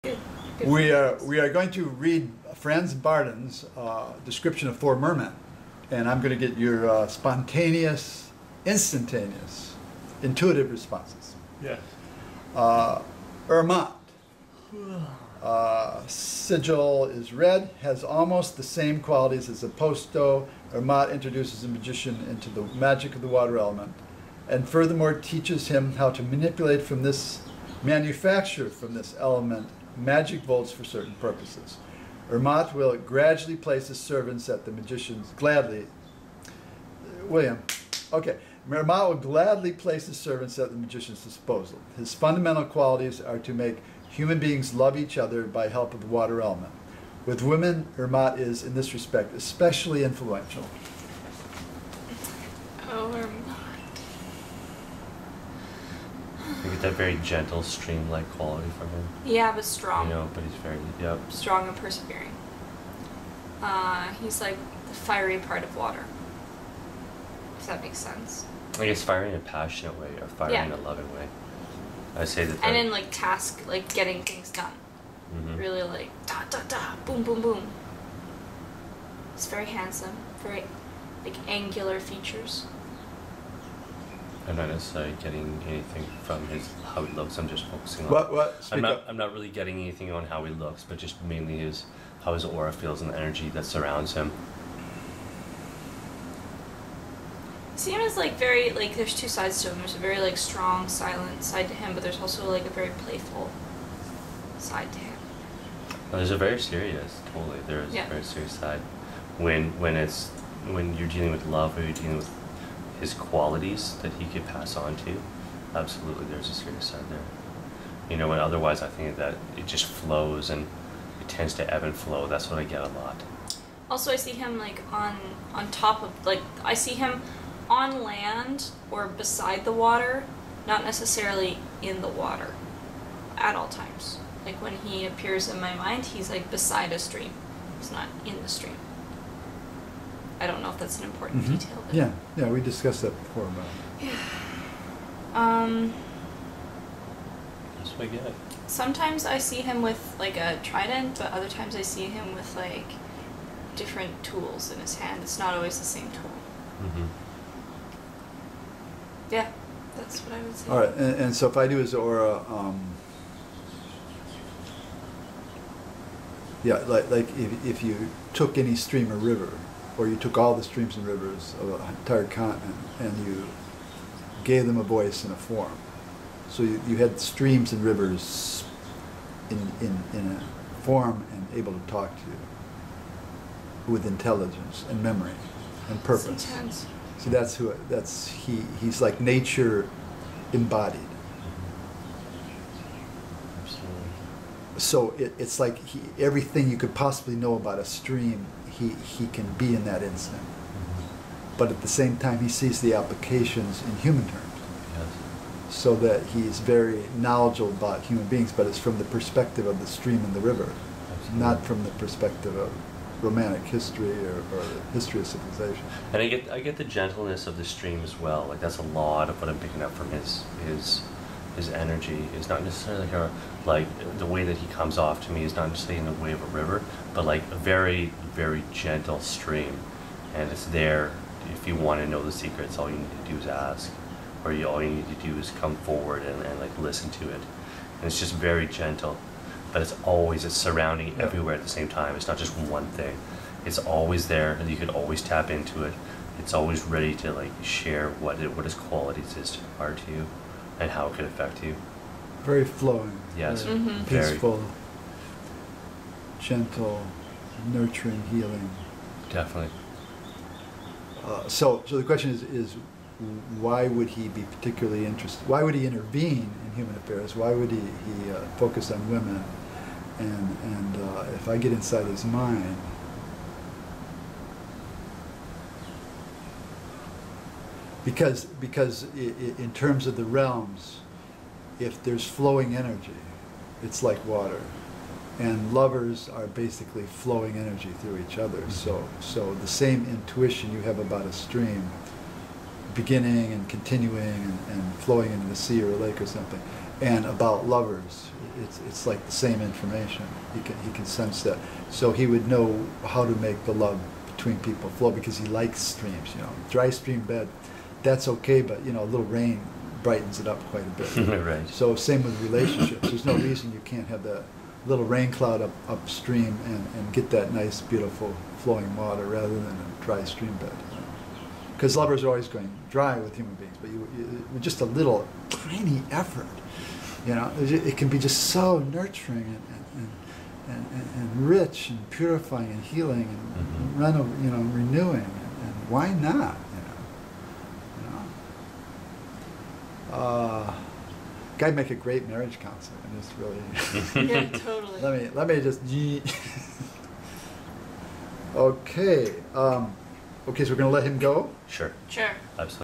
Good. We are going to read Franz Bardon's description of four mermen, and I'm going to get your spontaneous, instantaneous, intuitive responses. Yes. Ermot. Sigil is red, has almost the same qualities as Aposto. Ermot introduces a magician into the magic of the water element, and furthermore teaches him how to manipulate from this, manufacture from this element magic volts for certain purposes. Ermot will gradually place his servants at the magician's gladly. William, okay. Ermot will gladly place his servants at the magician's disposal. His fundamental qualities are to make human beings love each other by help of the water element. With women, Ermot is, in this respect, especially influential. Oh, Ermot. You get that very gentle, stream-like quality from him. Yeah, but strong. You know, but he's very, yep. Strong and persevering. He's like the fiery part of water. If that makes sense. I guess fiery in a passionate way, or fiery in a loving way. I say that. And in like task, like getting things done. Really like da da da, boom boom boom. He's very handsome, very like angular features. I'm not necessarily getting anything from how he looks. I'm just focusing on. I'm not really getting anything on how he looks, but just mainly how his aura feels and the energy that surrounds him. See him as like very like there's two sides to him. There's a very like strong, silent side to him, but there's also like a very playful side to him. There's a very serious, totally. There is a very serious side. When you're dealing with love, or you're dealing with his qualities that he could pass on to, absolutely, there's a serious side there. You know, and otherwise, I think that it just flows and it tends to ebb and flow. That's what I get a lot. Also, I see him like on top of like I see him on land or beside the water, not necessarily in the water at all times. Like when he appears in my mind, he's like beside a stream. He's not in the stream. I don't know if that's an important detail. But Yeah, we discussed that before about it. Yeah. That's what I get. Sometimes I see him with like a trident, but other times I see him with like different tools in his hand. It's not always the same tool. Yeah, that's what I would say. All right, and so if I do his aura, yeah, like if you took any stream or river, or you took all the streams and rivers of an entire continent and you gave them a voice and a form. So you had streams and rivers in a form and able to talk to you with intelligence and memory and purpose. That's intense. See, he's like nature embodied. Absolutely. So it's like everything you could possibly know about a stream, he can be in that instant. But at the same time, he sees the applications in human terms. Yes. So that he's very knowledgeable about human beings, but it's from the perspective of the stream and the river, not from the perspective of romantic history or the history of civilization. And I get the gentleness of the stream as well. Like that's a lot of what I'm picking up from his energy. Is not necessarily like the way that he comes off to me is not necessarily in the way of a river, but like a very, very gentle stream. And it's there if you want to know the secrets. All you need to do is ask, or all you need to do is come forward and like listen to it. And it's just very gentle. But it's surrounding everywhere at the same time. It's not just one thing. It's always there, and you can always tap into it. It's always ready to like share what its qualities are to you, and how it could affect you. Very flowing. Yes. Very peaceful, gentle, nurturing, healing. Definitely. So the question is why would he be particularly interested? Why would he intervene in human affairs? Why would he focus on women? And if I get inside his mind, because in terms of the realms, if there's flowing energy, it's like water, and lovers are basically flowing energy through each other. So the same intuition you have about a stream, beginning and continuing and flowing into the sea or a lake or something, and about lovers. It's like the same information. He can sense that. So he would know how to make the love between people flow because he likes streams. You know, dry stream bed, that's okay, but you know, a little rain brightens it up quite a bit. Right. So same with relationships. There's no reason you can't have that little rain cloud upstream and get that nice, beautiful flowing water rather than a dry stream bed. Because lovers are always going dry with human beings, but with just a little tiny effort, you know, it can be just so nurturing and rich and purifying and healing and renewing. And why not? Guy'd make a great marriage counselor. And just really. Yeah, totally. let me just. Okay. Okay, so we're gonna let him go. Sure. Sure. Absolutely.